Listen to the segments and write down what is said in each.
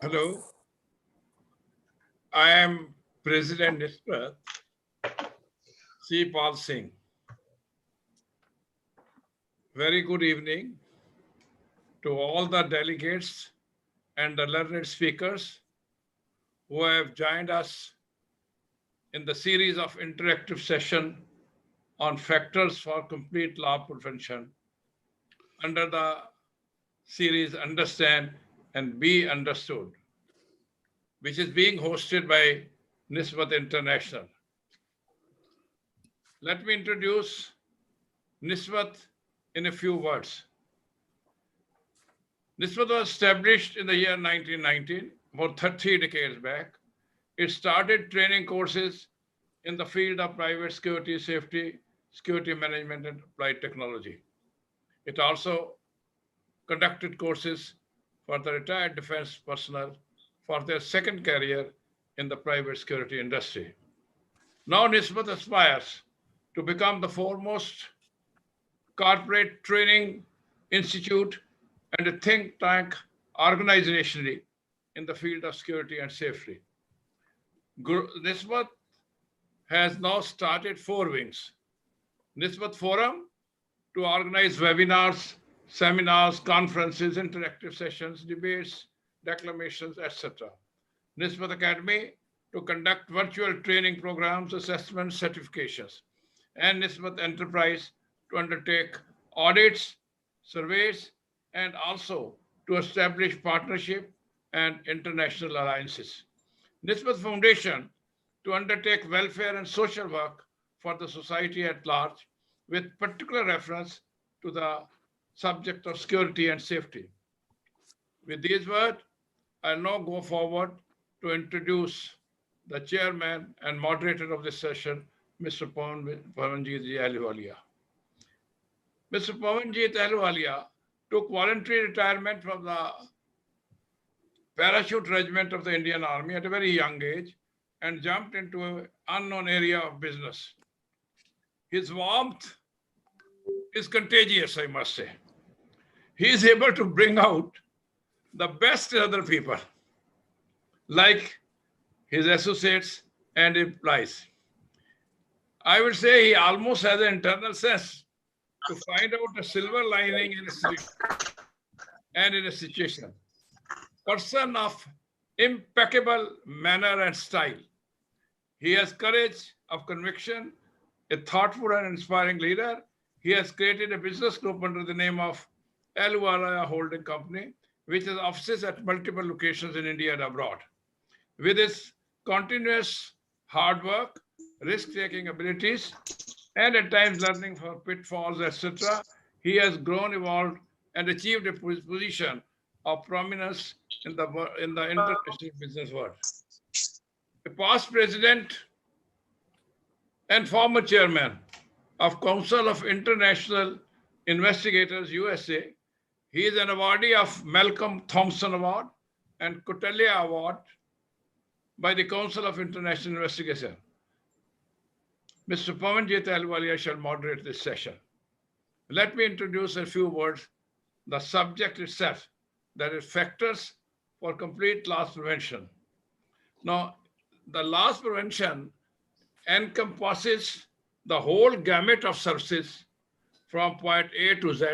Hello, I am President Nisrat C. Paul Singh. Very good evening to all the delegates and the learned speakers who have joined us in the series of interactive session on factors for complete law prevention under the series Understand and Be Understood, which is being hosted by Nisbat International. Let me introduce Nisbat in a few words. Nisbat was established in the year 1919, about 30 decades back. It started training courses in the field of private security, safety, security management, and applied technology. It also conducted courses for the retired defense personnel for their second career in the private security industry. Now Nisbat aspires to become the foremost corporate training institute and a think tank organizationally in the field of security and safety. Nisbat has now started 4 wings. Nisbat Forum to organize webinars, seminars, conferences, interactive sessions, debates, declamations, etc. Nisbat Academy to conduct virtual training programs, assessments, certifications. And Nisbat Enterprise to undertake audits, surveys, and also to establish partnership and international alliances. Nisbat Foundation to undertake welfare and social work for the society at large, with particular reference to the subject of security and safety. With these words, I'll now go forward to introduce the chairman and moderator of this session, Mr. Pavanjit Ahluwalia. Mr. Pavanjit Ahluwalia took voluntary retirement from the parachute regiment of the Indian Army at a very young age and jumped into an unknown area of business. His warmth is contagious, I must say. He is able to bring out the best in other people, like his associates and employees. I would say he almost has an internal sense to find out a silver lining in a situation. Person of impeccable manner and style. He has courage of conviction, a thoughtful and inspiring leader. He has created a business group under the name of Ahluwalia Holding Company, which has offices at multiple locations in India and abroad. With his continuous hard work, risk-taking abilities, and at times learning from pitfalls, etc., he has grown, evolved, and achieved a position of prominence in the international business world. A past president and former chairman of Council of International Investigators, USA, he is an awardee of Malcolm Thompson Award and Kotelia Award by the Council of International Investigation. Mr. Pavanjit Ahluwalia shall moderate this session. Let me introduce a few words, the subject itself, that is factors for complete loss prevention. Now, the loss prevention encompasses the whole gamut of services from point A to Z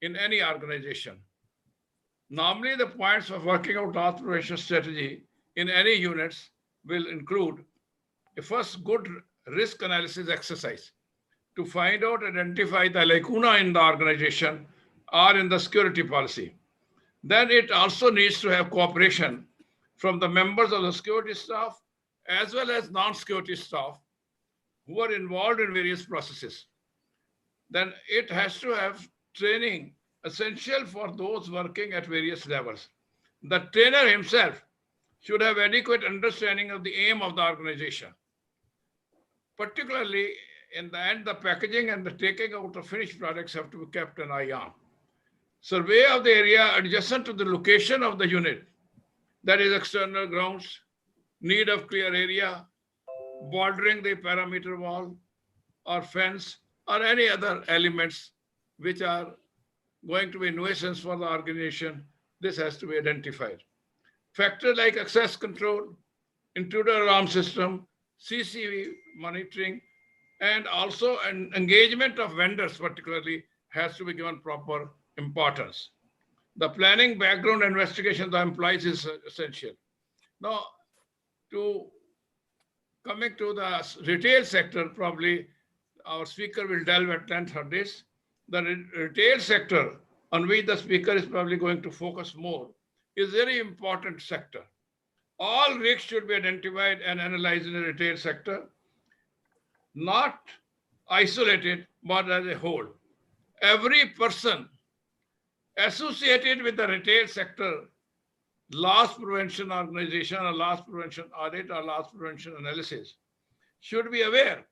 in any organization. Normally, the points of working out loss prevention strategy in any units will include a first good risk analysis exercise to find out, identify the lacuna in the organization or in the security policy. Then it also needs to have cooperation from the members of the security staff as well as non-security staff who are involved in various processes. Then it has to have training essential for those working at various levels. The trainer himself should have adequate understanding of the aim of the organization. Particularly in the end, the packaging and the taking out of finished products have to be kept an eye on. Survey of the area adjacent to the location of the unit, that is external grounds, need of clear area, bordering the perimeter wall or fence or any other elements which are going to be nuisance for the organization. This has to be identified. Factors like access control, intruder alarm system, CCTV monitoring, and also an engagement of vendors particularly has to be given proper importance. The planning background investigation of the employees is essential. Now, coming to the retail sector, probably our speaker will delve at length on this. The retail sector, on which the speaker is probably going to focus more, is a very important sector. All risks should be identified and analyzed in the retail sector, not isolated, but as a whole. Every person associated with the retail sector, loss prevention organization or loss prevention audit or loss prevention analysis, should be aware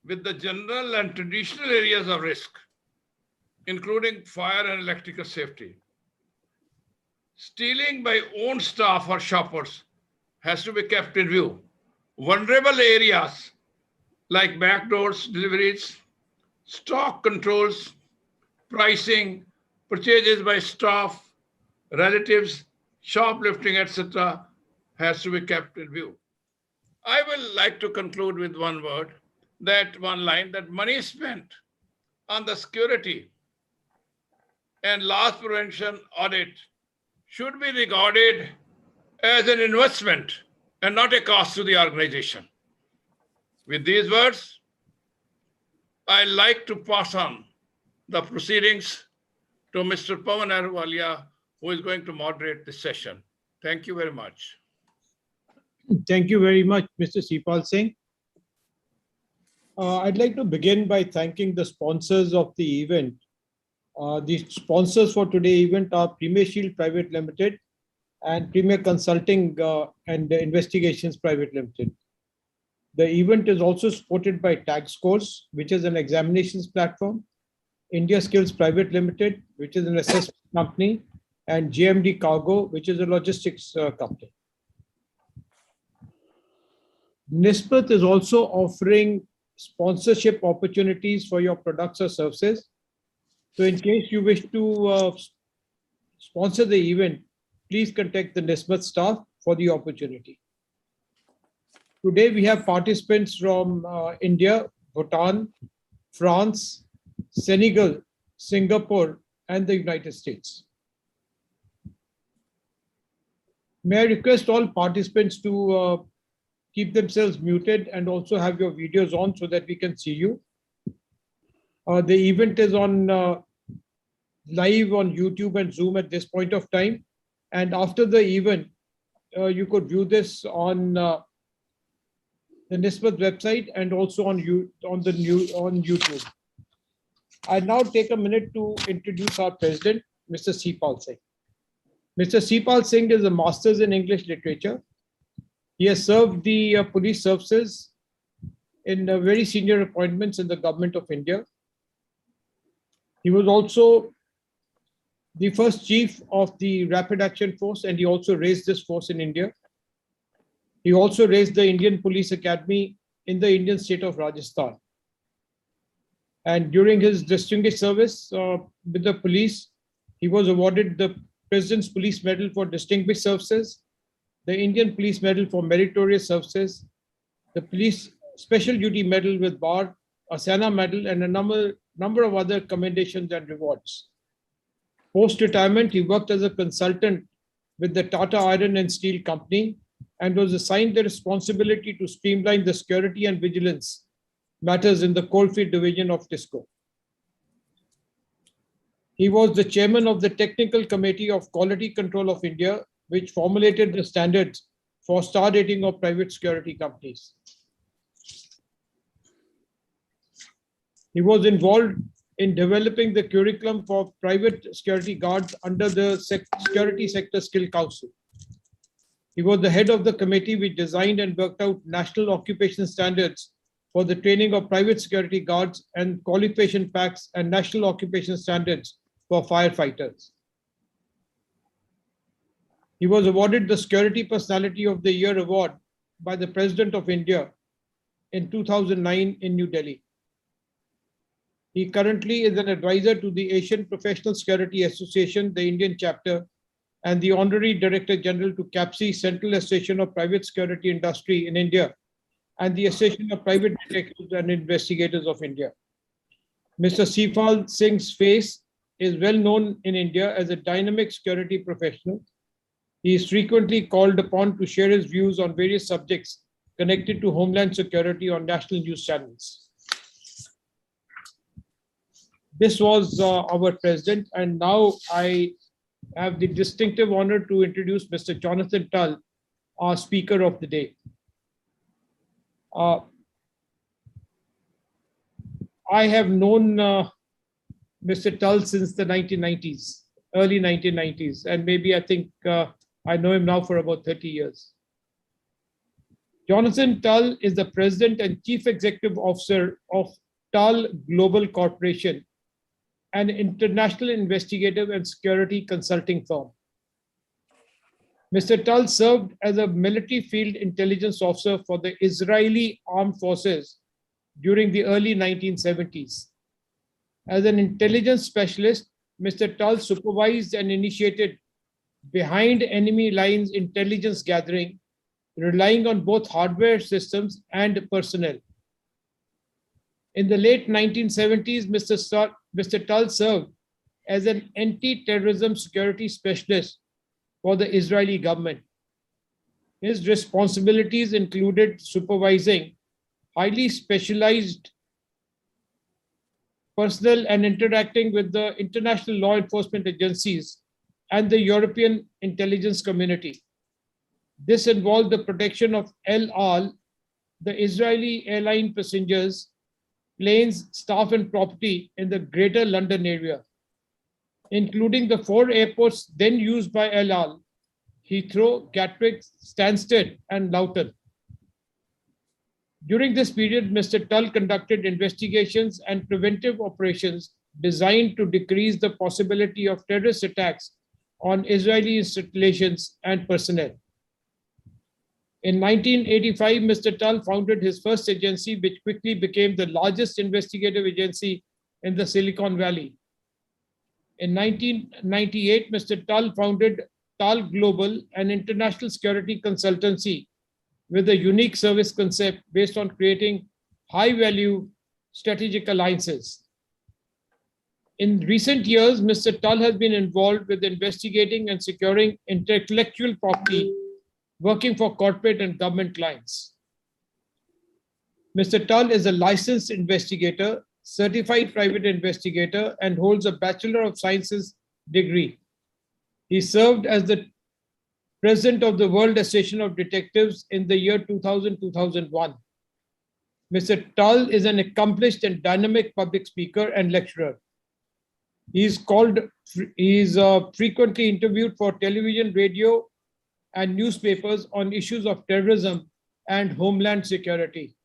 with the general and traditional areas of risk, including fire and electrical safety. Stealing by own staff or shoppers has to be kept in view. Vulnerable areas like backdoors, deliveries, stock controls, pricing, purchases by staff, relatives, shoplifting, etc., has to be kept in view. I will like to conclude with one line, that money spent on the security and loss prevention audit should be regarded as an investment and not a cost to the organization. With these words, I like to pass on the proceedings to Mr. Pawan Ahluwalia, who is going to moderate this session. Thank you very much. Thank you very much, Mr. Sipal Singh. I'd like to begin by thanking the sponsors of the event. The sponsors for today's event are Premier Shield Private Limited and Premier Consulting and Investigations Private Limited. The event is also supported by Tag Scores, which is an examinations platform, India Skills Private Limited, which is an assessment company, and JMD Cargo, which is a logistics company. Nisbat is also offering sponsorship opportunities for your products or services. So in case you wish to sponsor the event, please contact the Nisbat staff for the opportunity. Today we have participants from India, Bhutan, France, Senegal, Singapore, and the United States. May I request all participants to keep themselves muted and also have your videos on so that we can see you. The event is on live on YouTube and Zoom at this point of time. And after the event, you could view this on the Nisbat website and also on YouTube. I now take a minute to introduce our president, Mr. Sipal Singh. Mr. Sipal Singh is a master's in English literature. He has served the police services in very senior appointments in the government of India. He was also the first chief of the Rapid Action Force, and he also raised this force in India. He also raised the Indian Police Academy in the Indian state of Rajasthan. And during his distinguished service with the police, he was awarded the President's Police Medal for Distinguished Services, the Indian Police Medal for Meritorious Services, the Police Special Duty Medal with Bar, Asana Medal, and a number of other commendations and rewards. Post-retirement, he worked as a consultant with the Tata Iron and Steel Company and was assigned the responsibility to streamline the security and vigilance matters in the coalfield division of TISCO. He was the chairman of the Technical Committee of Quality Control of India, which formulated the standards for star rating of private security companies. He was involved in developing the curriculum for private security guards under the Security Sector Skill Council. He was the head of the committee which designed and worked out national occupation standards for the training of private security guards and qualification packs and national occupation standards for firefighters. He was awarded the Security Personality of the Year award by the President of India in 2009 in New Delhi. He currently is an advisor to the Asian Professional Security Association, the Indian chapter, and the Honorary Director General to CAPSI, Central Association of Private Security Industry in India, and the Association of Private Detectives and Investigators of India. Mr. Sifal Singh's face is well known in India as a dynamic security professional. He is frequently called upon to share his views on various subjects connected to homeland security on national news channels. This was our president, and now I have the distinctive honor to introduce Mr. Jonathan Tull, our speaker of the day. I have known Mr. Tull since the 1990s, early 1990s, and maybe I think I know him now for about 30 years. Jonathan Tull is the President and Chief Executive Officer of Tull Global Corporation, an international investigative and security consulting firm. Mr. Tull served as a military field intelligence officer for the Israeli Armed Forces during the early 1970s. As an intelligence specialist, Mr. Tull supervised and initiated behind enemy lines intelligence gathering, relying on both hardware systems and personnel. In the late 1970s, Mr. Tull served as an anti-terrorism security specialist for the Israeli government. His responsibilities included supervising highly specialized personnel and interacting with the international law enforcement agencies and the European intelligence community. This involved the protection of El Al, the Israeli airline passengers, planes, staff, and property in the Greater London area, including the 4 airports then used by El Al: Heathrow, Gatwick, Stansted, and Loughton. During this period, Mr. Tull conducted investigations and preventive operations designed to decrease the possibility of terrorist attacks on Israeli installations and personnel. In 1985, Mr. Tull founded his first agency, which quickly became the largest investigative agency in the Silicon Valley. In 1998, Mr. Tull founded Tull Global, an international security consultancy with a unique service concept based on creating high-value strategic alliances. In recent years, Mr. Tull has been involved with investigating and securing intellectual property, working for corporate and government clients. Mr. Tull is a licensed investigator, certified private investigator, and holds a Bachelor of Sciences degree. He served as the President of the World Association of Detectives in the year 2000-2001. Mr. Tull is an accomplished and dynamic public speaker and lecturer. He is frequently interviewed for television, radio, and newspapers on issues of terrorism and homeland security.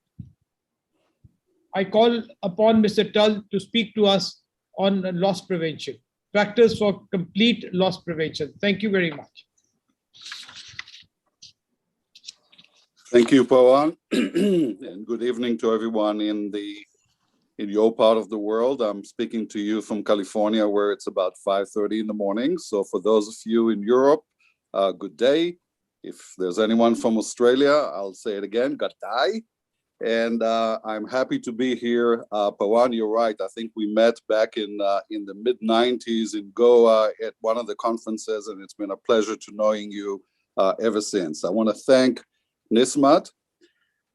I call upon Mr. Tull to speak to us on loss prevention, practice for complete loss prevention. Thank you very much. Thank you, Pawan, and good evening to everyone in your part of the world. I'm speaking to you from California, where it's about 5:30 in the morning. So for those of you in Europe, good day. If there's anyone from Australia, I'll say it again, good day. And I'm happy to be here. Pawan, you're right. I think we met back in the mid-90s in Goa at one of the conferences, and it's been a pleasure to knowing you ever since. I want to thank Nismat,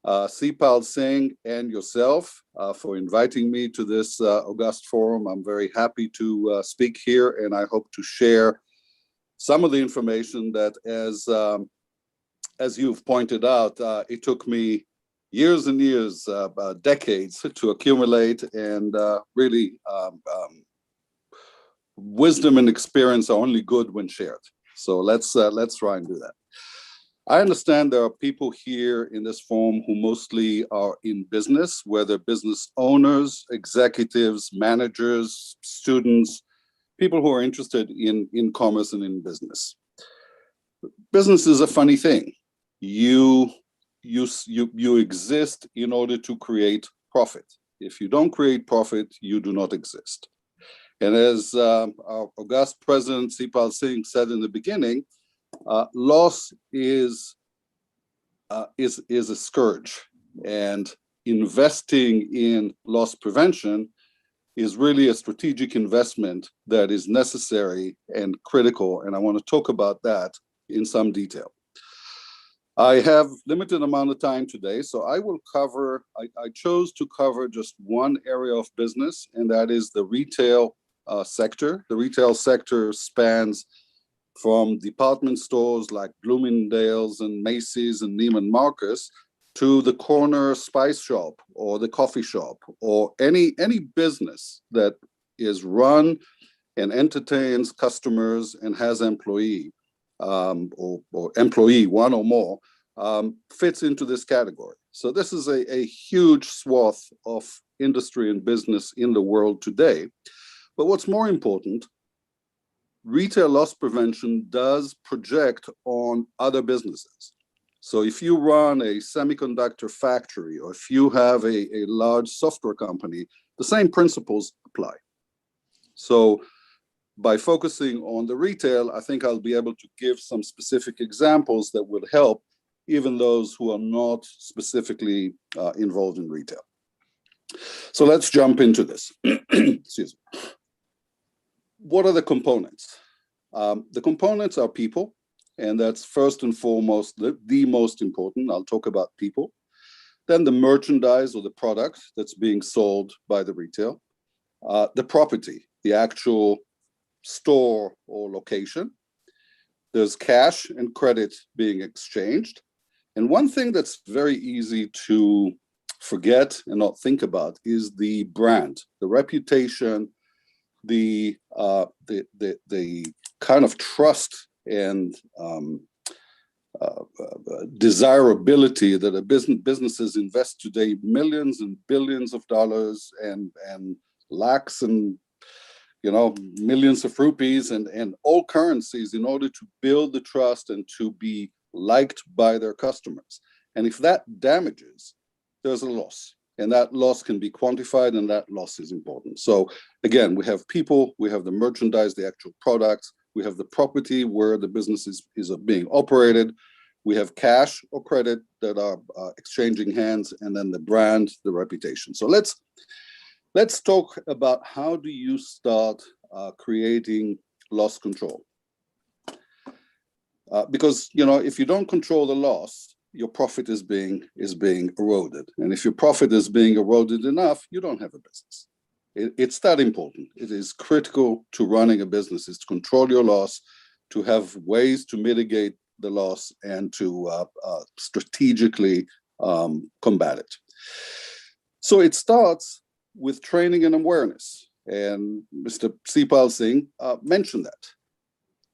Sipal Singh, and yourself for inviting me to this august forum. I'm very happy to speak here, and I hope to share some of the information that, as you've pointed out, it took me years and years, decades to accumulate, and really wisdom and experience are only good when shared. So let's try and do that. I understand there are people here in this forum who mostly are in business, whether business owners, executives, managers, students, people who are interested in commerce and in business. Business is a funny thing. You exist in order to create profit. If you don't create profit, you do not exist. And as our august President Sipal Singh said in the beginning, loss is a scourge, and investing in loss prevention is really a strategic investment that is necessary and critical. And I want to talk about that in some detail. I have limited amount of time today, so I chose to cover just one area of business, and that is the retail sector. The retail sector spans from department stores like Bloomingdale's and Macy's and Neiman Marcus to the corner spice shop or the coffee shop, or any business that is run and entertains customers and has employee or employee, one or more, fits into this category. So this is a huge swath of industry and business in the world today. But what's more important, retail loss prevention does project on other businesses. So if you run a semiconductor factory, or if you have a large software company, the same principles apply. So by focusing on the retail, I think I'll be able to give some specific examples that would help even those who are not specifically involved in retail. So let's jump into this. Excuse me. What are the components? The components are people, and that's first and foremost the most important. I'll talk about people. Then the merchandise or the product that's being sold by the retail. The property, the actual store or location. There's cash and credit being exchanged. And one thing that's very easy to forget and not think about is the brand, the reputation, the kind of trust and desirability that businesses invest today, millions and billions of dollars and lakhs and millions of rupees and all currencies in order to build the trust and to be liked by their customers. And if that damages, there's a loss. And that loss can be quantified, and that loss is important. So again, we have people, we have the merchandise, the actual products, we have the property where the business is being operated, we have cash or credit that are exchanging hands, and then the brand, the reputation. So let's talk about how do you start creating loss control. Because if you don't control the loss, your profit is being eroded. And if your profit is being eroded enough, you don't have a business. It's that important. It is critical to running a business, is to control your loss, to have ways to mitigate the loss, and to strategically combat it. So it starts with training and awareness. And Mr. Sipal Singh mentioned that.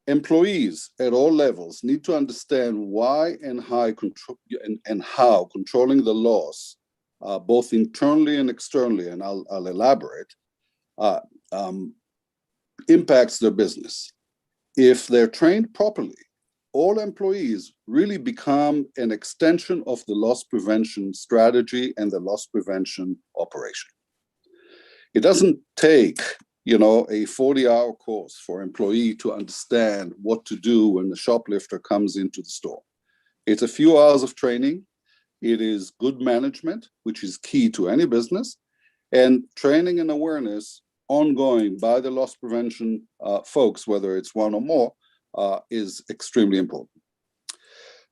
Employees at all levels need to understand why and how controlling the loss, both internally and externally, and I'll elaborate, impacts their business. If they're trained properly, all employees really become an extension of the loss prevention strategy and the loss prevention operation. It doesn't take a 40-hour course for an employee to understand what to do when the shoplifter comes into the store. It's a few hours of training. It is good management, which is key to any business, and training and awareness ongoing by the loss prevention folks, whether it's one or more, is extremely important.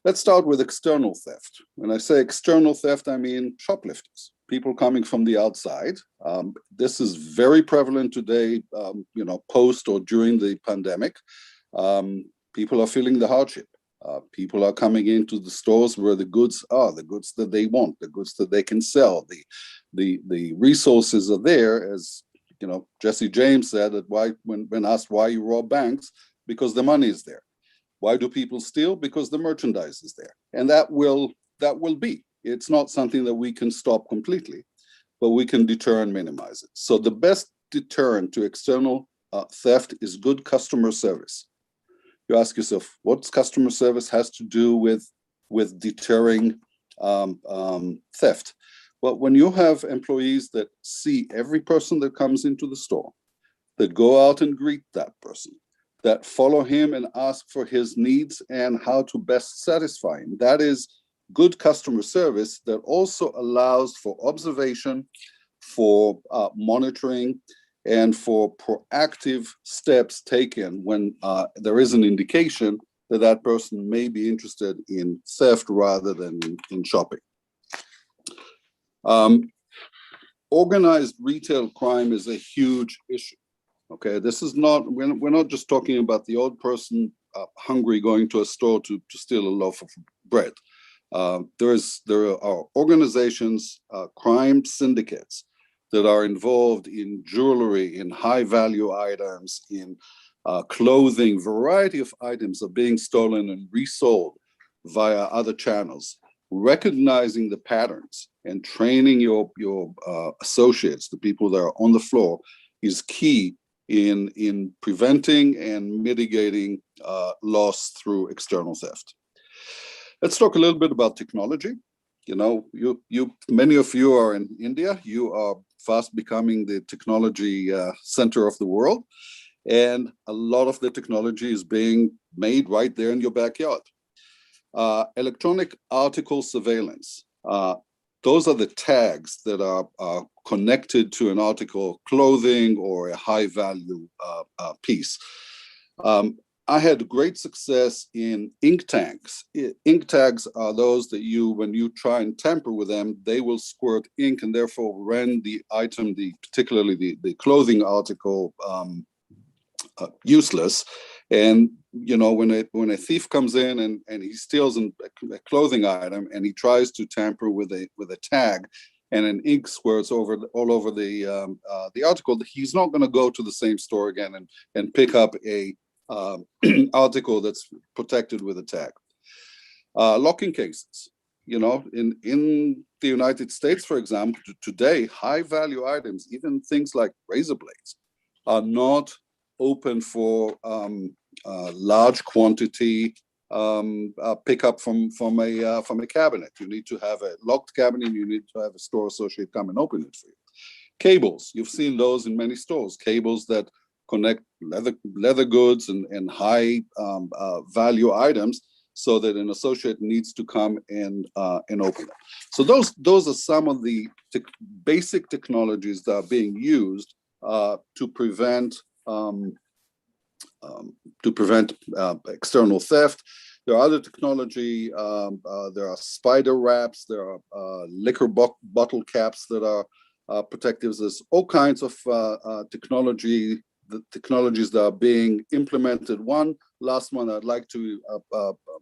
Let's start with external theft. When I say external theft, I mean shoplifters, people coming from the outside. This is very prevalent today, post or during the pandemic. People are feeling the hardship. People are coming into the stores where the goods are, the goods that they want, the goods that they can sell. The resources are there, as Jesse James said, that when asked why you rob banks, because the money is there. Why do people steal? Because the merchandise is there. And that will be. It's not something that we can stop completely, but we can deter and minimize it. So the best deterrent to external theft is good customer service. You ask yourself, what's customer service has to do with deterring theft? Well, when you have employees that see every person that comes into the store, that go out and greet that person, that follow him and ask for his needs and how to best satisfy him. That is good customer service that also allows for observation, for monitoring, and for proactive steps taken when there is an indication that that person may be interested in theft rather than in shopping. Organized retail crime is a huge issue. Okay, this is not, we're not just talking about the old person hungry going to a store to steal a loaf of bread. There are organizations, crime syndicates that are involved in jewelry, in high value items, in clothing. Variety of items are being stolen and resold via other channels. Recognizing the patterns and training your associates, the people that are on the floor, is key in preventing and mitigating loss through external theft. Let's talk a little bit about technology. You know, many of you are in India. You are fast becoming the technology center of the world, and a lot of the technology is being made right there in your backyard. Electronic article surveillance. Those are the tags that are connected to an article, clothing or a high value piece. I had great success in ink tags. Ink tags are those that when you try and tamper with them, they will squirt ink and therefore render the item, particularly the clothing article, useless. And you know, when a thief comes in and he steals a clothing item and he tries to tamper with a tag, and an ink squirts all over the article, he's not going to go to the same store again and pick up a article that's protected with a tag. Locking cases. You know, in the United States, for example, today, high value items, even things like razor blades, are not open for large quantity pickup from a cabinet. You need to have a locked cabinet. You need to have a store associate come and open it for you. Cables, you've seen those in many stores. Cables that connect leather goods and high value items, so that an associate needs to come and open it. So those are some of the basic technologies that are being used to prevent external theft. There are other technology. There are spider wraps. There are liquor bottle caps that are protective. There's all kinds of technologies that are being implemented. One last one I'd like to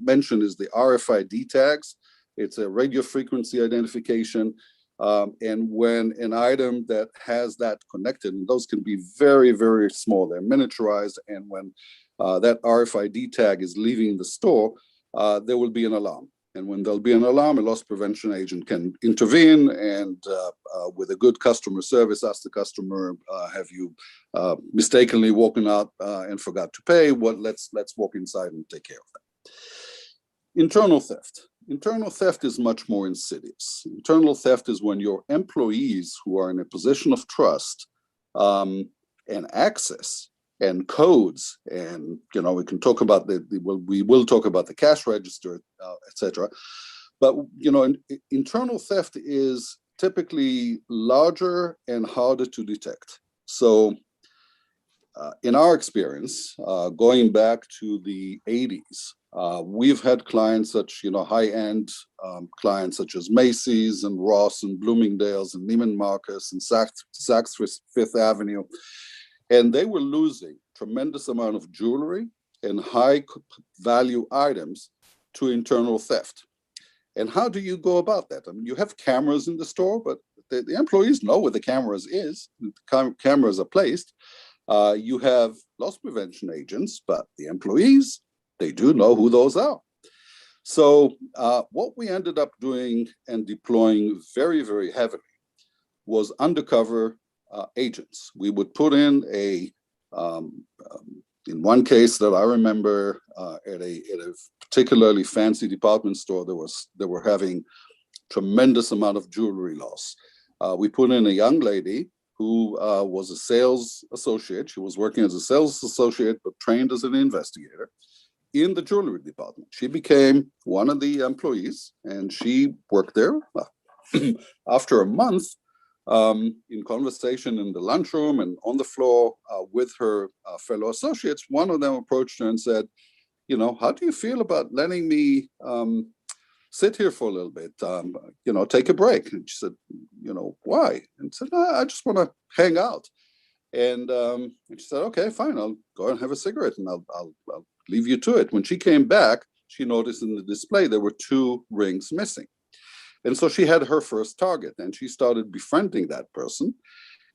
mention is the RFID tags. It's a radio frequency identification. And when an item that has that connected, and those can be very, very small, they're miniaturized, and when that RFID tag is leaving the store, there will be an alarm. And when there'll be an alarm, a loss prevention agent can intervene and with a good customer service, ask the customer, have you mistakenly walked out and forgot to pay? Let's walk inside and take care of that. Internal theft. Internal theft is much more insidious. Internal theft is when your employees who are in a position of trust and access and codes, and you know, we can talk about we will talk about the cash register, etc. But you know, internal theft is typically larger and harder to detect. So in our experience, going back to the 80s, we've had clients such, you know, high-end clients such as Macy's and Ross and Bloomingdale's and Neiman Marcus and Saks Fifth Avenue. And they were losing tremendous amount of jewelry and high value items to internal theft. And how do you go about that? I mean, you have cameras in the store, but the employees know where the cameras is. The cameras are placed. You have loss prevention agents, but the employees, they do know who those are. So what we ended up doing and deploying very, very heavily was undercover agents. We would put in in one case that I remember at a particularly fancy department store, they were having tremendous amount of jewelry loss. We put in a young lady who was a sales associate. She was working as a sales associate, but trained as an investigator in the jewelry department. She became one of the employees, and she worked there. After a month, in conversation in the lunchroom and on the floor with her fellow associates, one of them approached her and said, you know, how do you feel about letting me sit here for a little bit, you know, take a break? And she said, you know, why? And said, no, I just want to hang out. And she said, okay, fine, I'll go and have a cigarette and I'll leave you to it. When she came back, she noticed in the display there were 2 rings missing. And so she had her first target, and she started befriending that person.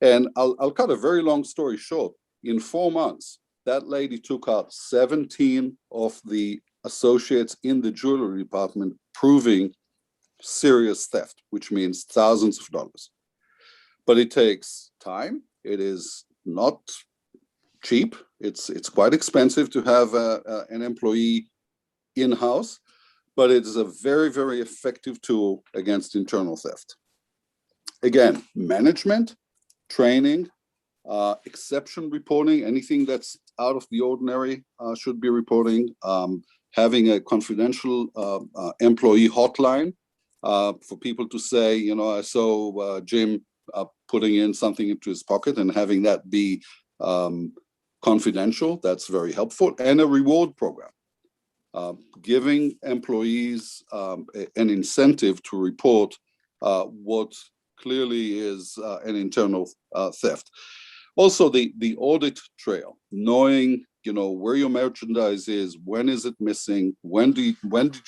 And I'll cut a very long story short. In 4 months, that lady took out 17 of the associates in the jewelry department, proving serious theft, which means thousands of dollars. But it takes time. It is not cheap. It's quite expensive to have an employee in-house, but it is a very, very effective tool against internal theft. Again, management, training, exception reporting, anything that's out of the ordinary should be reporting. Having a confidential employee hotline for people to say, you know, I saw Jim putting in something into his pocket, and having that be confidential, that's very helpful. And a reward program. Giving employees an incentive to report what clearly is an internal theft. Also, the audit trail, knowing, you know, where your merchandise is, when is it missing, when did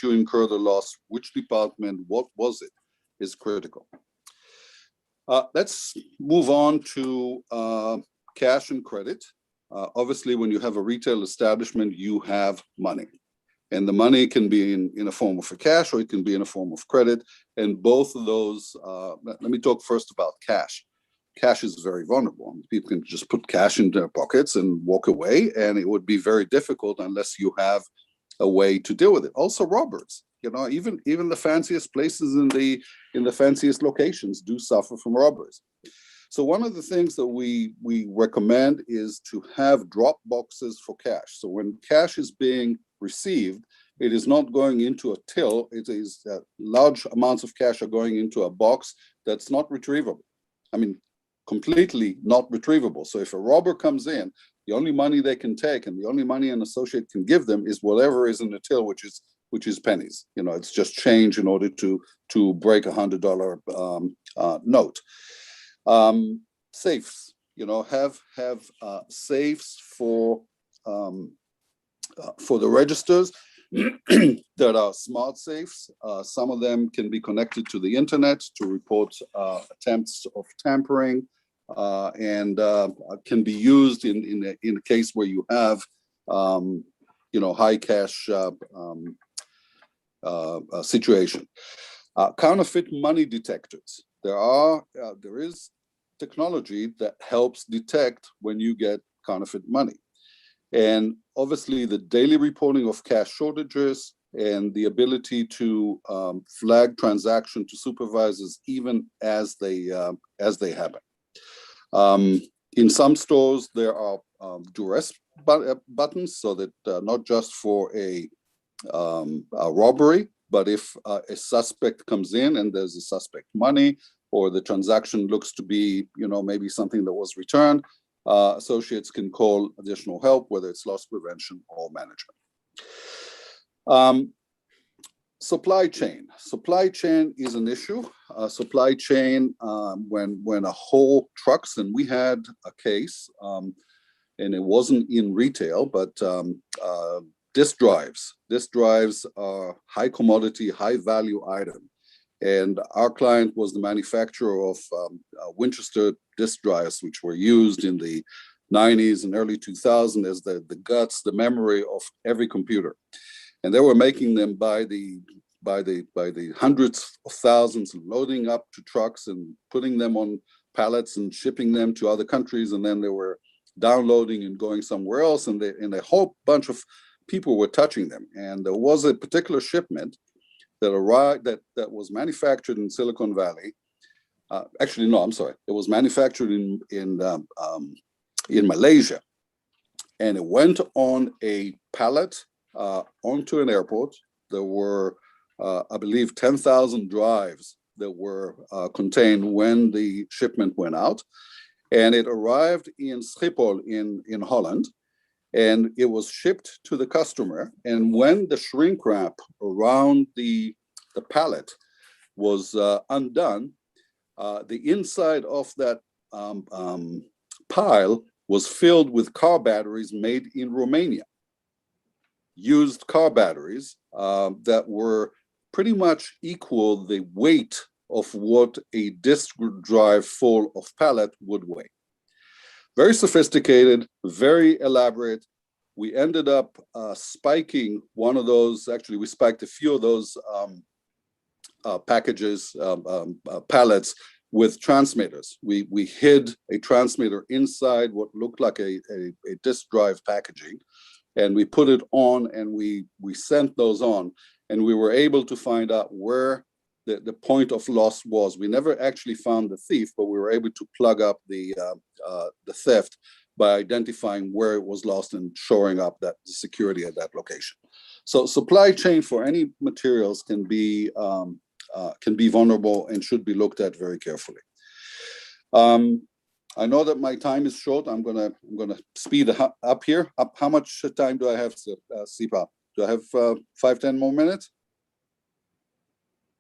you incur the loss, which department, what was it, is critical. Let's move on to cash and credit. Obviously, when you have a retail establishment, you have money. And the money can be in a form of a cash, or it can be in a form of credit. And both of those, let me talk first about cash. Cash is very vulnerable. People can just put cash in their pockets and walk away, and it would be very difficult unless you have a way to deal with it. Also, robbers. You know, even the fanciest places in the fanciest locations do suffer from robbers. So one of the things that we recommend is to have drop boxes for cash. So when cash is being received, it is not going into a till. It is large amounts of cash are going into a box that's not retrievable. I mean, completely not retrievable. So if a robber comes in, the only money they can take and the only money an associate can give them is whatever is in the till, which is pennies. You know, it's just change in order to break $100 note. Safes, you know, have safes for the registers that are smart safes. Some of them can be connected to the internet to report attempts of tampering, and can be used in a case where you have you know, high cash situation. Counterfeit money detectors. There is technology that helps detect when you get counterfeit money. And obviously the daily reporting of cash shortages and the ability to flag transaction to supervisors even as they happen. In some stores, there are duress buttons, so that not just for a robbery, but if a suspect comes in and there's a suspect money, or the transaction looks to be, you know, maybe something that was returned, associates can call additional help, whether it's loss prevention or management. Supply chain. Supply chain is an issue. Supply chain, when a whole trucks, and we had a case, and it wasn't in retail, but disk drives. Disk drives are high commodity, high value item. And our client was the manufacturer of Winchester disk drives, which were used in the 90s and early 2000s as the guts, the memory of every computer. And they were making them by the hundreds of thousands, loading up to trucks and putting them on pallets and shipping them to other countries. And then they were downloading and going somewhere else. And a whole bunch of people were touching them. And there was a particular shipment that arrived, that was manufactured in Silicon Valley, Actually, no, I'm sorry. It was manufactured in Malaysia, and it went on a pallet onto an airport. There were, I believe, 10,000 drives that were contained when the shipment went out, and it arrived in Schiphol in Holland, and it was shipped to the customer. And when the shrink wrap around the pallet was undone, the inside of that pile was filled with car batteries made in Romania. Used car batteries that were pretty much equal the weight of what a disk drive full of pallet would weigh. Very sophisticated, very elaborate. We ended up spiking one of those, actually we spiked a few of those packages, pallets with transmitters. We hid a transmitter inside what looked like a disk drive packaging, and we put it on, and we sent those on, and we were able to find out where the point of loss was. We never actually found the thief, but we were able to plug up the theft by identifying where it was lost and shoring up that the security at that location. So supply chain for any materials can be vulnerable and should be looked at very carefully. I know that my time is short. I'm gonna speed up here. How much time do I have, Sipa? Do I have 5-10 more minutes?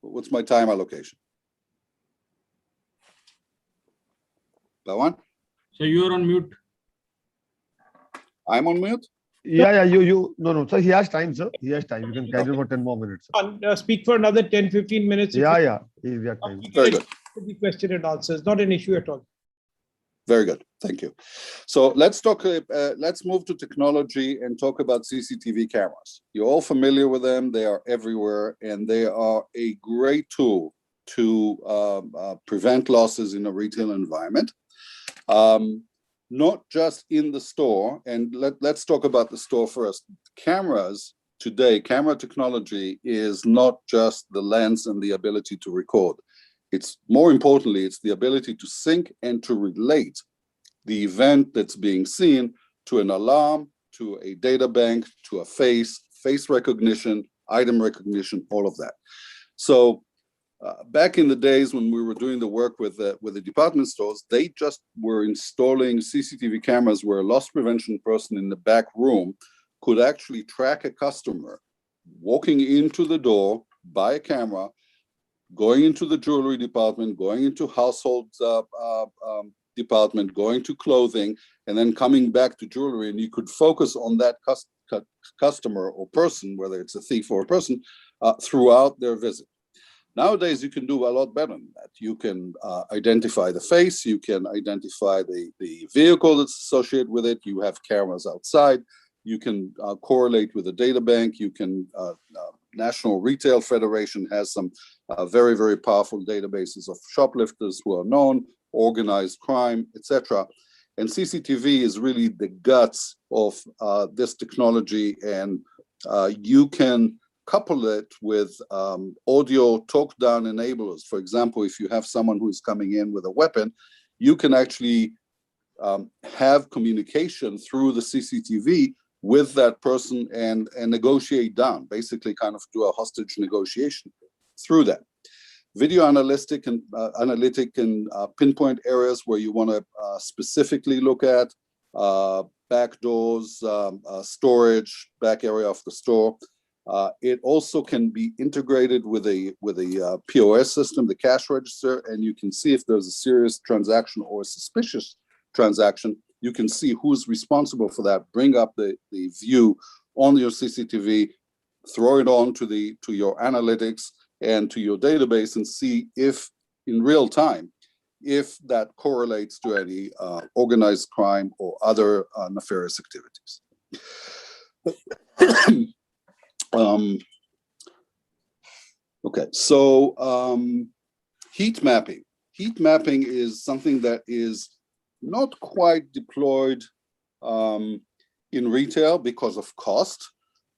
What's my time allocation? Pawan? So you're on mute. I'm on mute? Yeah, no, sir, he has time, sir. He has time. You can carry on for 10 more minutes. Speak for another 10-15 minutes. Yeah, he has time. Very good. The question and answers, not an issue at all. Very good. Thank you. So let's talk. Let's move to technology and talk about CCTV cameras. You're all familiar with them. They are everywhere, and they are a great tool to prevent losses in a retail environment. Not just in the store. And let's talk about the store first. Cameras today, camera technology is not just the lens and the ability to record. It's more importantly, it's the ability to sync and to relate the event that's being seen to an alarm, to a data bank, to a face recognition, item recognition, all of that. So back in the days when we were doing the work with the department stores, they just were installing CCTV cameras where a loss prevention person in the back room could actually track a customer walking into the door by a camera, going into the jewelry department, going into household department, going to clothing, and then coming back to jewelry, and you could focus on that customer or person, whether it's a thief or a person, throughout their visit. Nowadays, you can do a lot better than that. You can identify the face, you can identify the vehicle that's associated with it, you have cameras outside, you can correlate with a data bank, you can, National Retail Federation has some very, very powerful databases of shoplifters who are known, organized crime, etc. And CCTV is really the guts of this technology, and you can couple it with audio talk-down enablers. For example, if you have someone who's coming in with a weapon, you can actually have communication through the CCTV with that person and negotiate down, basically kind of do a hostage negotiation through that. Video analytic and pinpoint areas where you want to specifically look at, back doors, storage, back area of the store. It also can be integrated with a POS system, the cash register, and you can see if there's a serious transaction or a suspicious transaction. You can see who's responsible for that. Bring up the view on your CCTV, throw it on to your analytics and to your database, and see if in real time if that correlates to any organized crime or other nefarious activities. Okay, so heat mapping. Heat mapping is something that is not quite deployed in retail because of cost,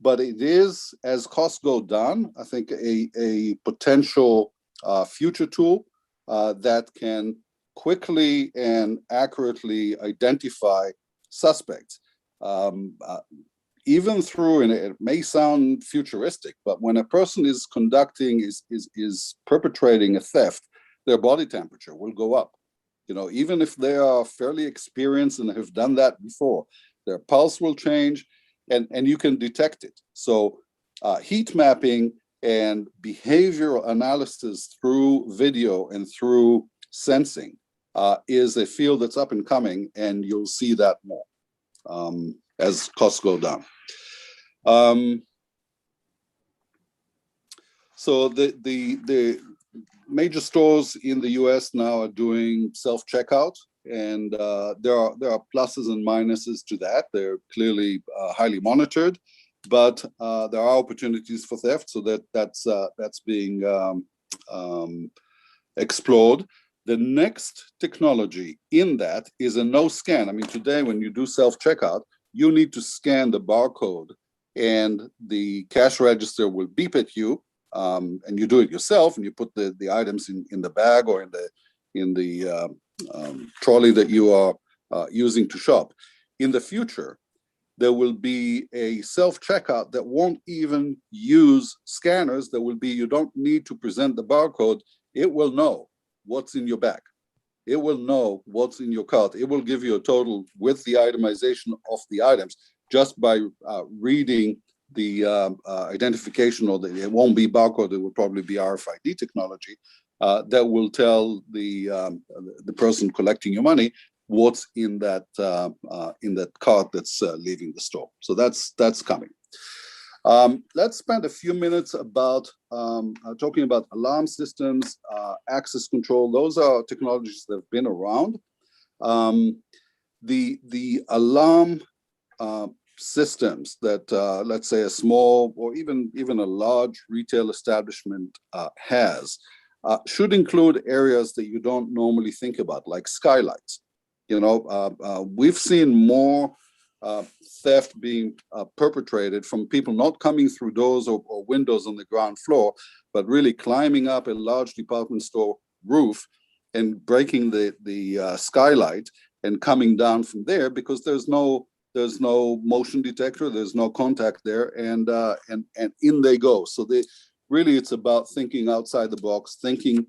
but it is, as costs go down, I think a potential future tool. that can quickly and accurately identify suspects. Even through, and it may sound futuristic, but when a person is perpetrating a theft, their body temperature will go up. You know, even if they are fairly experienced and have done that before, their pulse will change, and you can detect it. So heat mapping and behavioral analysis through video and through sensing is a field that's up and coming, and you'll see that more as costs go down. So the major stores in the US now are doing self-checkout, and there are pluses and minuses to that. They're clearly highly monitored, but there are opportunities for theft, so that's being explored. The next technology in that is a no scan. I mean, today when you do self-checkout, you need to scan the barcode, and the cash register will beep at you, and you do it yourself, and you put the items in the bag or in the trolley that you are using to shop. In the future, there will be a self-checkout that won't even use scanners. There will be, you don't need to present the barcode. It will know what's in your bag. It will know what's in your cart. It will give you a total with the itemization of the items just by reading the identification, or it won't be barcode, it will probably be RFID technology that will tell the person collecting your money what's in that cart that's leaving the store. So that's coming. Let's spend a few minutes about talking about alarm systems, access control. Those are technologies that have been around. The alarm systems that, let's say, a small or even a large retail establishment has should include areas that you don't normally think about, like skylights. You know, we've seen more theft being perpetrated from people not coming through doors or windows on the ground floor, but really climbing up a large department store roof and breaking the skylight and coming down from there, because there's no motion detector, there's no contact there, and in they go. So it's about thinking outside the box, thinking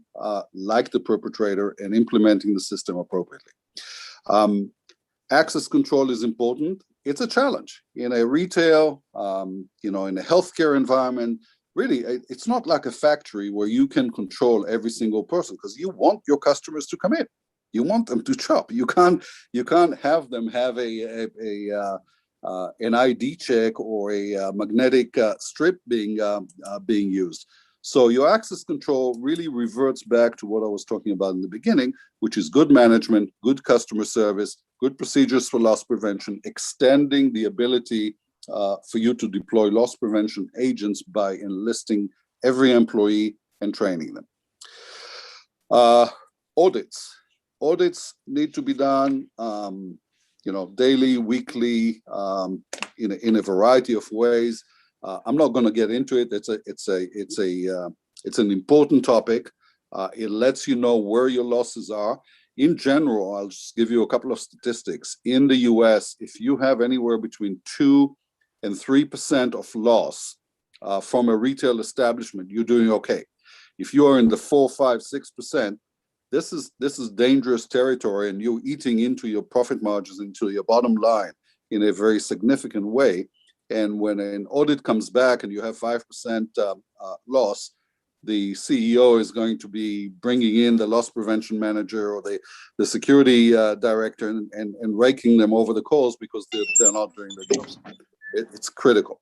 like the perpetrator, and implementing the system appropriately. Access control is important. It's a challenge in a retail, in a healthcare environment. Really, it's not like a factory where you can control every single person, because you want your customers to come in. You want them to shop. You can't have them have an ID check or a magnetic strip being used. So your access control really reverts back to what I was talking about in the beginning, which is good management, good customer service, good procedures for loss prevention, extending the ability for you to deploy loss prevention agents by enlisting every employee and training them. Audits need to be done, daily, weekly, in a variety of ways. I'm not going to get into it. It's an important topic. It lets you know where your losses are. In general, I'll just give you a couple of statistics. In the US, if you have anywhere between 2 and 3% of loss from a retail establishment, you're doing okay. If you are in the 4, 5, 6%, this is dangerous territory, and you're eating into your profit margins, into your bottom line in a very significant way. And when an audit comes back and you have 5% loss, the CEO is going to be bringing in the loss prevention manager or the security director and raking them over the coals because they're not doing their jobs. It's critical.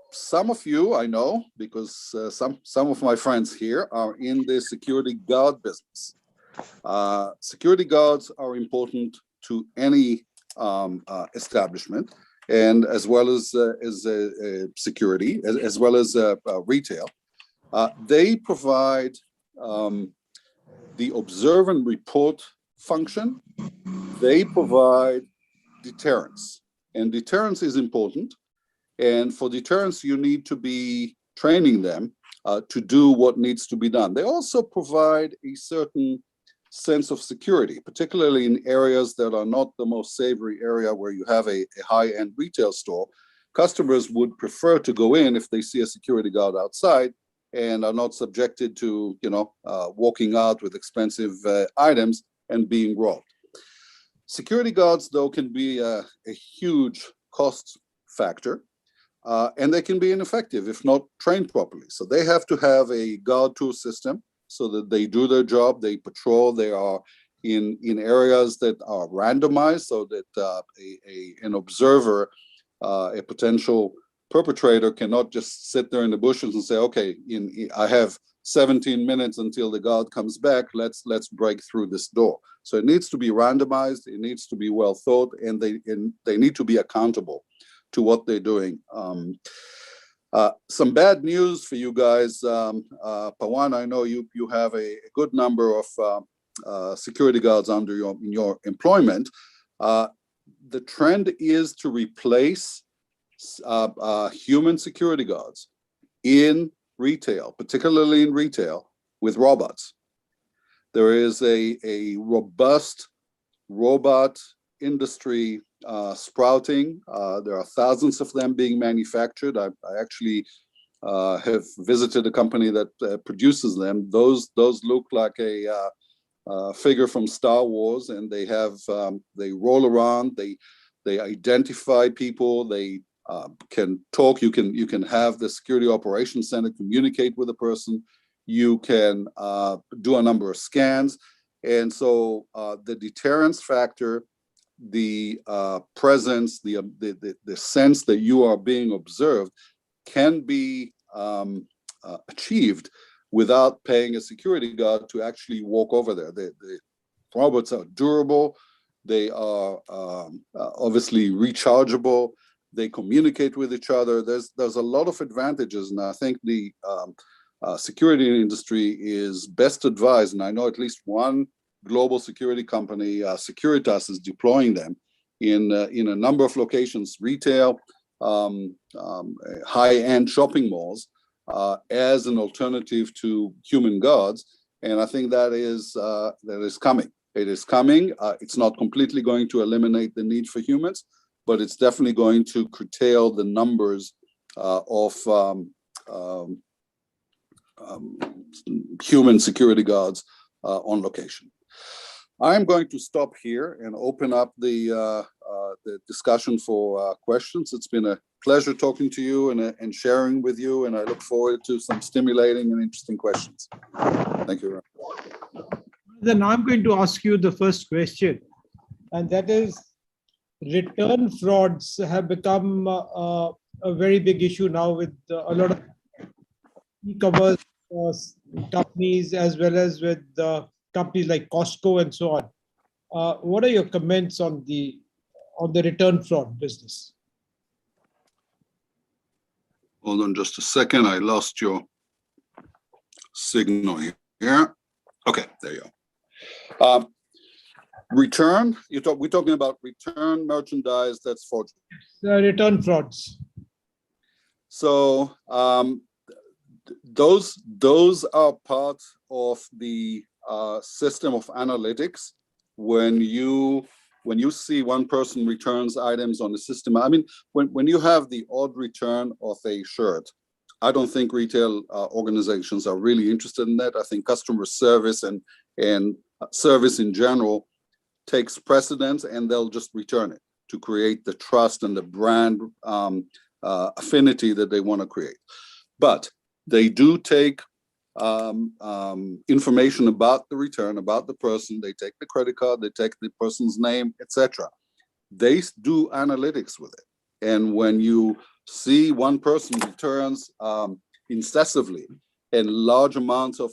Some of you I know, because some of my friends here are in the security guard business. Security guards are important to any establishment, and as well as security, as well as retail. They provide the observe and report function. They provide deterrence, and deterrence is important. And for deterrence, you need to be training them to do what needs to be done. They also provide a certain sense of security, particularly in areas that are not the most savory area where you have a high-end retail store. Customers would prefer to go in if they see a security guard outside and are not subjected to, walking out with expensive items and being robbed. Security guards, though, can be a huge cost factor, and they can be ineffective if not trained properly. So they have to have a guard tool system so that they do their job, they patrol, they are in areas that are randomized so that an observer, a potential perpetrator cannot just sit there in the bushes and say, okay, I have 17 minutes until the guard comes back, let's break through this door. So it needs to be randomized, it needs to be well thought, and they need to be accountable to what they're doing. Some bad news for you guys. Pawan, I know you have a good number of security guards under your employment. The trend is to replace human security guards in retail, particularly in retail, with robots. There is a robust robot industry sprouting. There are thousands of them being manufactured. I actually have visited a company that produces them. Those look like a figure from Star Wars, and they roll around. They identify people. They can talk. You can have the security operations center communicate with a person. You can do a number of scans, and so the deterrence factor, the presence, the sense that you are being observed can be achieved without paying a security guard to actually walk over there. The robots are durable. They are obviously rechargeable. They communicate with each other. There's a lot of advantages, and I think the security industry is best advised, and I know at least one global security company, Securitas, is deploying them in a number of locations, retail, high-end shopping malls, as an alternative to human guards. And I think that is coming. It is coming. It's not completely going to eliminate the need for humans, but it's definitely going to curtail the numbers of human security guards on location. I'm going to stop here and open up the discussion for questions. It's been a pleasure talking to you and sharing with you, and I look forward to some stimulating and interesting questions. Thank you. Then I'm going to ask you the first question, and that is, return frauds have become a very big issue now with a lot of e-commerce companies, as well as with companies like Costco and so on. What are your comments on the return fraud business? Hold on just a second. I lost your signal here. Okay, there you go. Return, we're talking about return merchandise that's fraudulent. Return frauds. So those are part of the system of analytics. When you see one person returns items on the system, I mean, when you have the odd return of a shirt, I don't think retail organizations are really interested in that. I think customer service and service in general takes precedence, and they'll just return it to create the trust and the brand affinity that they want to create. But they do take information about the return, about the person. They take the credit card, they take the person's name, etc. They do analytics with it. And when you see one person returns incessively and large amounts of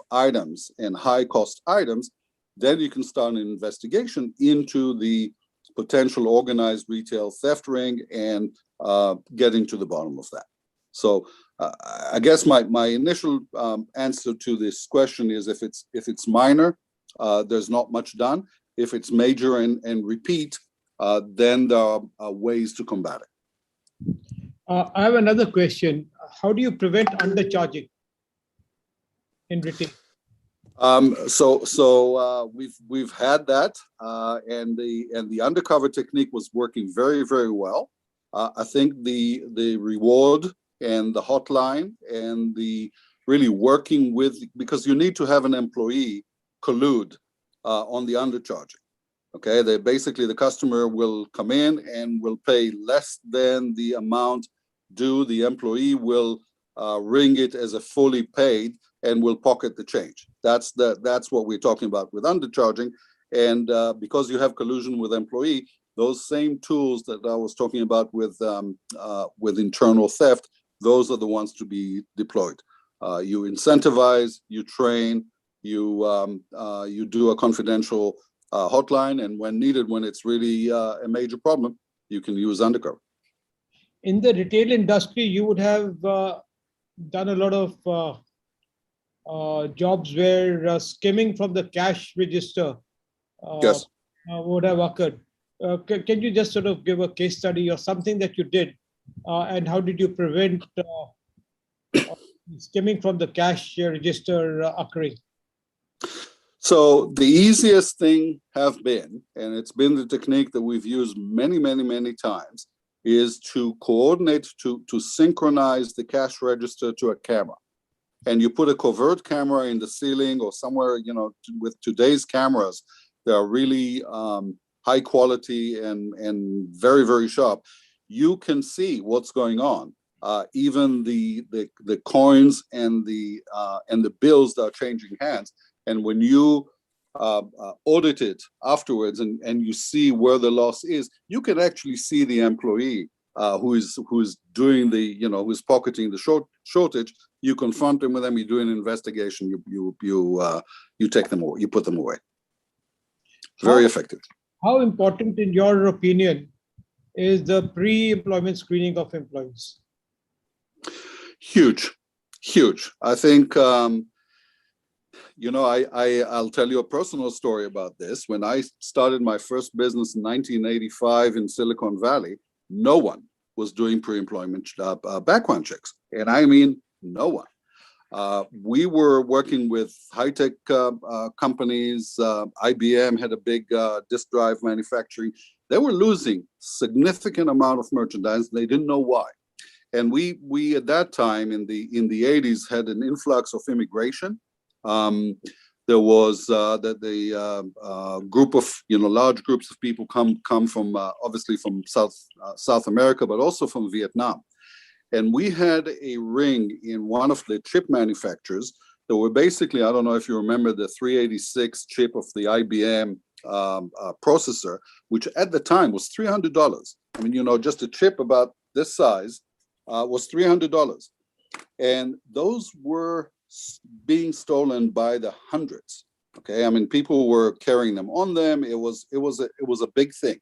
items and high cost items, then you can start an investigation into the potential organized retail theft ring and getting to the bottom of that. So I guess my initial answer to this question is, if it's minor, there's not much done. If it's major and repeat, then there are ways to combat it. I have another question. How do you prevent undercharging? in retail? We've had that, and the undercover technique was working very, very well. I think the reward and the hotline and the really working with, because you need to have an employee collude on the undercharging. Okay, they basically, the customer will come in and will pay less than the amount due. The employee will ring it as a fully paid and will pocket the change. That's what we're talking about with undercharging. And because you have collusion with employee, those same tools that I was talking about with internal theft, those are the ones to be deployed. You incentivize, you train, you do a confidential hotline, and when needed, when it's really a major problem, you can use undercover. In the retail industry, you would have done a lot of jobs where skimming from the cash register Yes. would have occurred. Can you just sort of give a case study or something that you did, and how did you prevent skimming from the cash register occurring? So the easiest thing have been, and it's been the technique that we've used many, many, many times, is to coordinate, to synchronize the cash register to a camera. And you put a covert camera in the ceiling or somewhere, you know, with today's cameras, they are really high quality and very, very sharp. You can see what's going on. Even the coins and the bills that are changing hands. And when you audit it afterwards and you see where the loss is, you can actually see the employee who is doing the, you know, who's pocketing the shortage. You confront them with them. You do an investigation. You take them away. You put them away. Very effective. How important, in your opinion, is the pre-employment screening of employees? Huge, huge. I think. You know, I'll tell you a personal story about this. When I started my first business in 1985 in Silicon Valley, no one was doing pre-employment background checks. And I mean, no one. We were working with high-tech companies. IBM had a big disk drive manufacturing. They were losing significant amount of merchandise. They didn't know why. And we at that time in the 80s had an influx of immigration. There was the group of, you know, large groups of people come from obviously from South America, but also from Vietnam. And we had a ring in one of the chip manufacturers that were basically, I don't know if you remember the 386 chip of the IBM processor, which at the time was $300. I mean, you know, just a chip about this size was $300. And those were being stolen by the hundreds. Okay, I mean, people were carrying them on them. It was a big thing,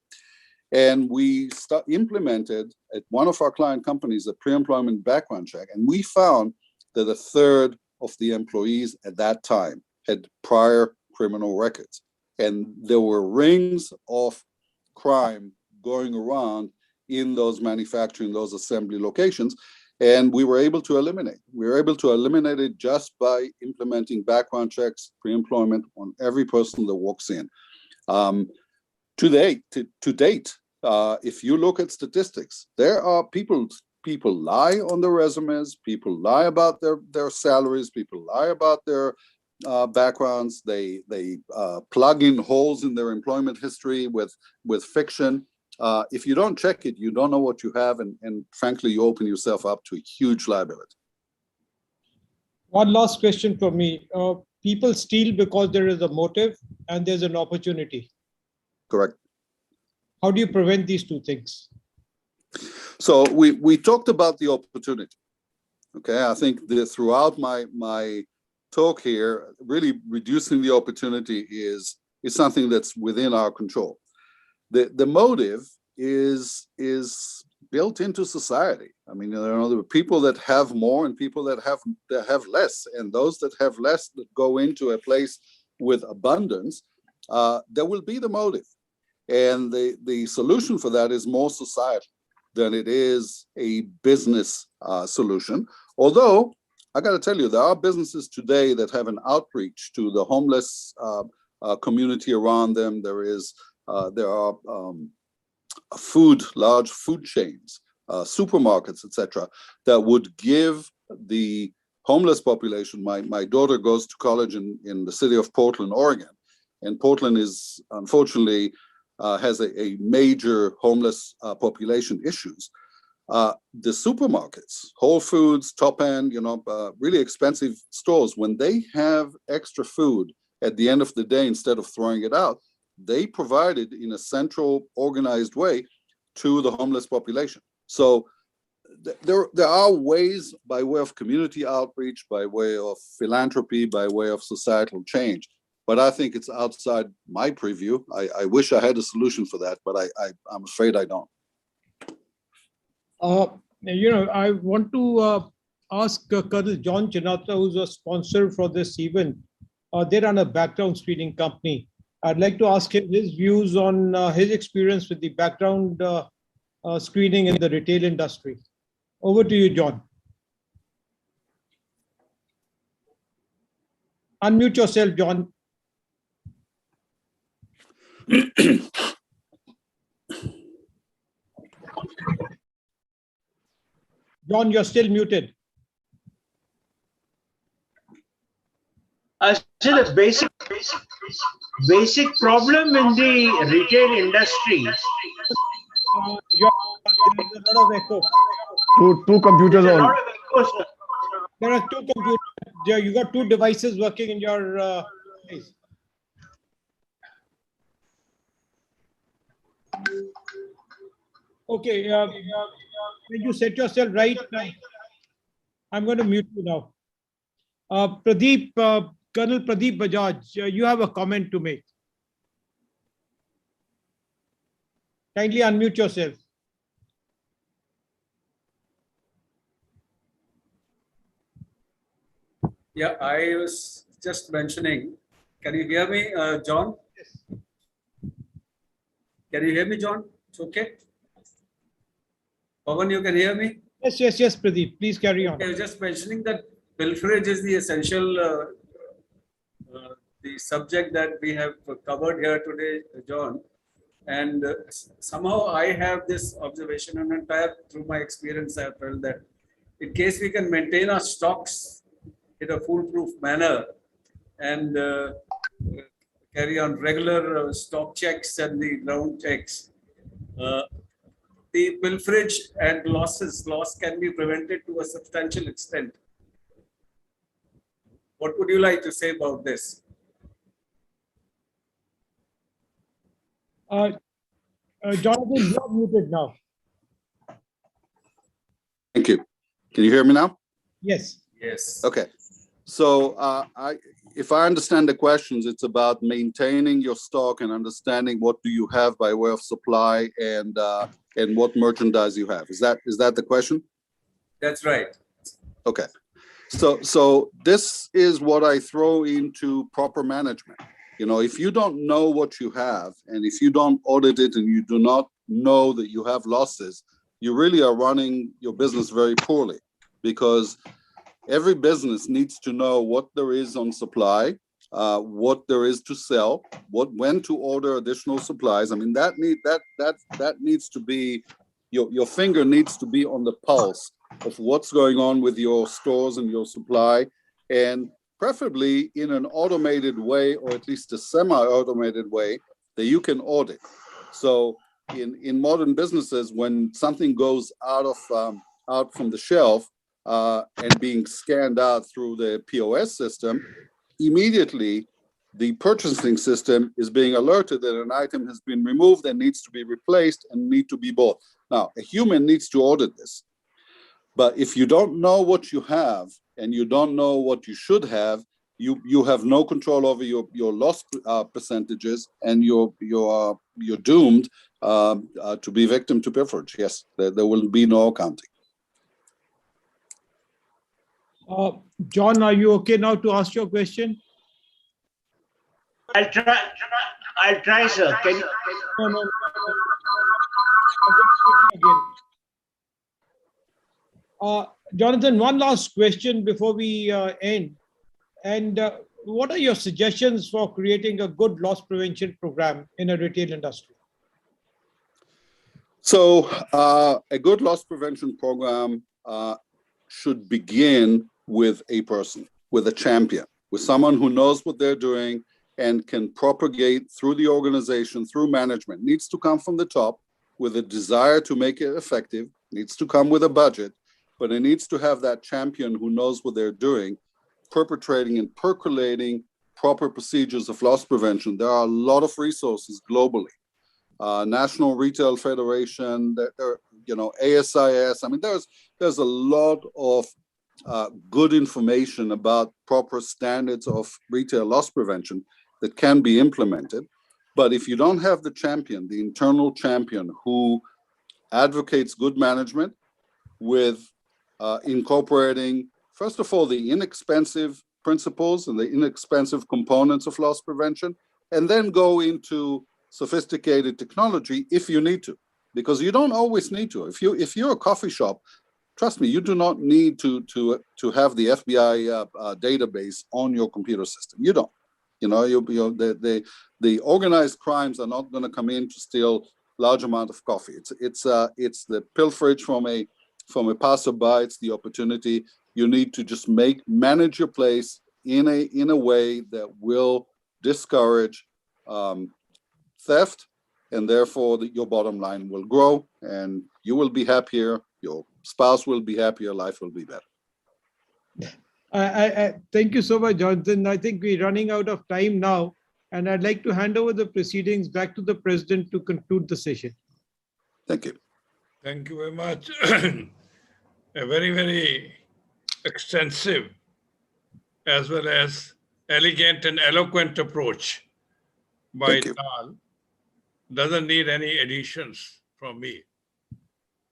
and we implemented at one of our client companies a pre-employment background check, and we found that a third of the employees at that time had prior criminal records, and there were rings of crime going around in those manufacturing, those assembly locations. And we were able to eliminate. We were able to eliminate it just by implementing background checks, pre-employment on every person that walks in. To date, if you look at statistics, there are people lie on their resumes, people lie about their salaries, people lie about their backgrounds. They plug in holes in their employment history with fiction. If you don't check it, you don't know what you have, and frankly, you open yourself up to a huge liability. One last question from me. People steal because there is a motive and there's an opportunity. Correct. How do you prevent these two things? So we talked about the opportunity. Okay, I think throughout my talk here, really reducing the opportunity is something that's within our control. The motive is built into society. I mean, there are people that have more and people that have less, and those that have less that go into a place with abundance, there will be the motive, and the solution for that is more societal than it is a business solution. Although I got to tell you, there are businesses today that have an outreach to the homeless community around them. There are large food chains, supermarkets, etc., that would give the homeless population. My daughter goes to college in the city of Portland, Oregon, and Portland is unfortunately has a major homeless population issues. The supermarkets, Whole Foods, Top End, really expensive stores, when they have extra food at the end of the day, instead of throwing it out, they provide it in a central, organized way to the homeless population. So there are ways, by way of community outreach, by way of philanthropy, by way of societal change. But I think it's outside my preview. I wish I had a solution for that, but I'm afraid I don't. I want to ask Colonel John Chinatra, who's a sponsor for this event. They run a background screening company. I'd like to ask him his views on his experience with the background screening in the retail industry. Over to you, John. Unmute yourself, John. John, you're still muted. Still a basic problem in the retail industry. There's a lot of echo. Two computers on. There are two computers. You got two devices working in your place. Okay. When you set yourself right, I'm going to mute you now. Pradeep, Colonel Pradeep Bajaj, you have a comment to make. Kindly unmute yourself. Yeah, I was just mentioning. Can you hear me, John? Yes. Can you hear me, John? It's okay. Pawan, you can hear me? Yes, Pradeep. Please carry on. I was just mentioning that pilferage is the essential, the subject that we have covered here today, John. And somehow I have this observation, and through my experience, I have felt that in case we can maintain our stocks in a foolproof manner and carry on regular stock checks and the ground checks, the pilferage and loss can be prevented to a substantial extent. What would you like to say about this? Jonathan, you're muted now. Thank you. Can you hear me now? Yes. Yes. Okay. So if I understand the questions, it's about maintaining your stock and understanding what do you have by way of supply and what merchandise you have. Is that the question? That's right. Okay. So this is what I throw into proper management. If you don't know what you have, and if you don't audit it, and you do not know that you have losses, you really are running your business very poorly, because every business needs to know what there is on supply, what there is to sell, when to order additional supplies. I mean, that needs to be, your finger needs to be on the pulse of what's going on with your stores and your supply, and preferably in an automated way, or at least a semi-automated way that you can audit. So in modern businesses, when something goes out from the shelf and being scanned out through the POS system, immediately the purchasing system is being alerted that an item has been removed and needs to be replaced and need to be bought. Now, a human needs to audit this. But if you don't know what you have and you don't know what you should have, you have no control over your loss percentages, and you're doomed to be victim to pilferage. Yes, there will be no accounting. John, are you okay now to ask your question? I'll try, sir. Can you? No. Jonathan, one last question before we end. And what are your suggestions for creating a good loss prevention program in a retail industry? So a good loss prevention program should begin with a person, with a champion, with someone who knows what they're doing and can propagate through the organization, through management. Needs to come from the top with a desire to make it effective, needs to come with a budget, but it needs to have that champion who knows what they're doing, perpetrating and percolating proper procedures of loss prevention. There are a lot of resources globally. National Retail Federation, ASIS. I mean, there's a lot of good information about proper standards of retail loss prevention that can be implemented. But if you don't have the champion, the internal champion who advocates good management with incorporating, first of all, the inexpensive principles and the inexpensive components of loss prevention, and then go into sophisticated technology if you need to, because you don't always need to. If you're a coffee shop, trust me, you do not need to have the FBI database on your computer system. You don't. The organized crimes are not going to come in to steal large amount of coffee. It's the pilferage from a passerby. It's the opportunity. You need to just manage your place in a way that will discourage theft, and therefore your bottom line will grow and you will be happier, your spouse will be happier, life will be better. I thank you so much, Jonathan. I think we're running out of time now, and I'd like to hand over the proceedings back to the president to conclude the session. Thank you. Thank you very much. A very, very extensive as well as elegant and eloquent approach by Tal. Doesn't need any additions from me.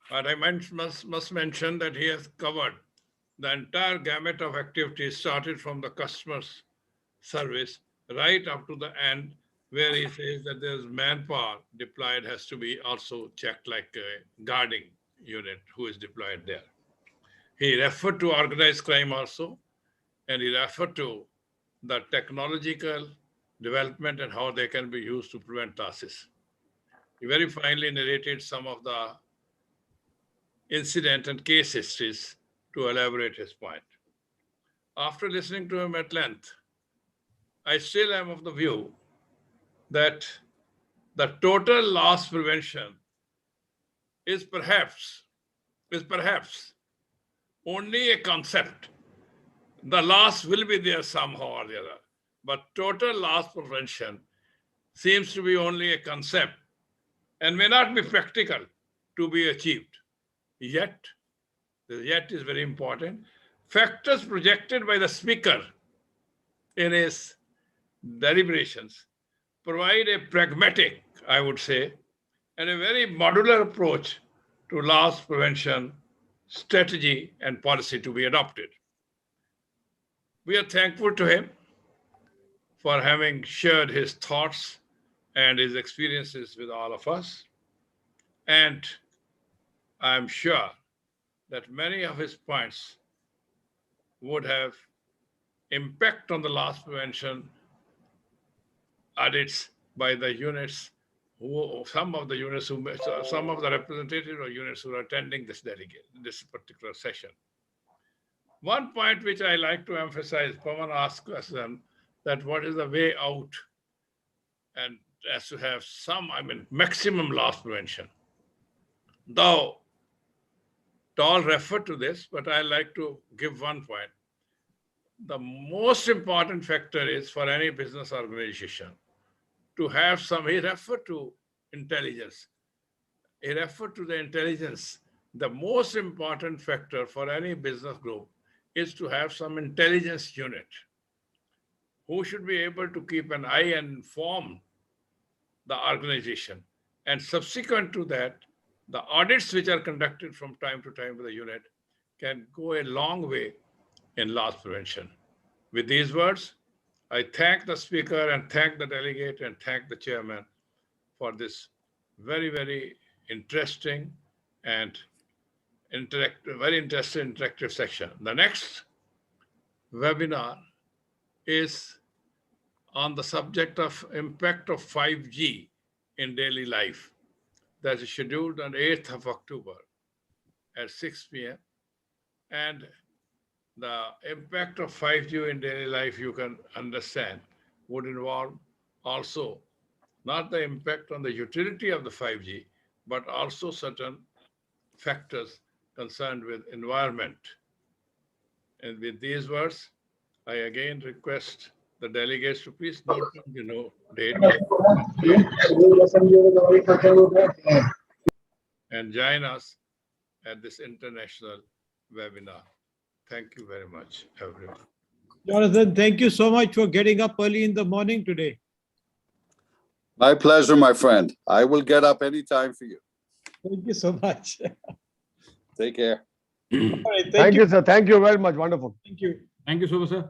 But I must mention that he has covered the entire gamut of activities, started from the customer's service right up to the end, where he says that there's manpower deployed has to be also checked, like a guarding unit who is deployed there. He referred to organized crime also, and he referred to the technological development and how they can be used to prevent losses. He very finely narrated some of the incident and case histories to elaborate his point. After listening to him at length, I still am of the view that the total loss prevention is perhaps only a concept. The loss will be there somehow or the other, but total loss prevention seems to be only a concept and may not be practical to be achieved. Yet, the yet is very important. Factors projected by the speaker in his deliberations provide a pragmatic, I would say, and a very modular approach to loss prevention strategy and policy to be adopted. We are thankful to him for having shared his thoughts and his experiences with all of us. And I'm sure that many of his points would have impact on the loss prevention audits by the units, some of the representatives or units who are attending this particular session. One point which I like to emphasize, Pawan asked us that what is the way out, and as to have maximum loss prevention. Though Tal referred to this, but I like to give one point. The most important factor is for any business organization to have he referred to intelligence. He referred to the intelligence. The most important factor for any business group is to have some intelligence unit who should be able to keep an eye and inform the organization. And subsequent to that, the audits which are conducted from time to time by the unit can go a long way in loss prevention. With these words, I thank the speaker and thank the delegate and thank the chairman for this very, very interesting and very interesting interactive section. The next webinar is on the subject of impact of 5G in daily life. That is scheduled on 8th of October at 6 p.m. And the impact of 5G in daily life, you can understand, would involve also not the impact on the utility of the 5G, but also certain factors concerned with environment. And with these words, I again request the delegates to please note down date and join us at this international webinar. Thank you very much, everyone. Jonathan, thank you so much for getting up early in the morning today. My pleasure, my friend. I will get up anytime for you. Thank you so much. Take care. All right, Thank you, sir. Thank you very much. Wonderful. Thank you. Thank you so much, sir.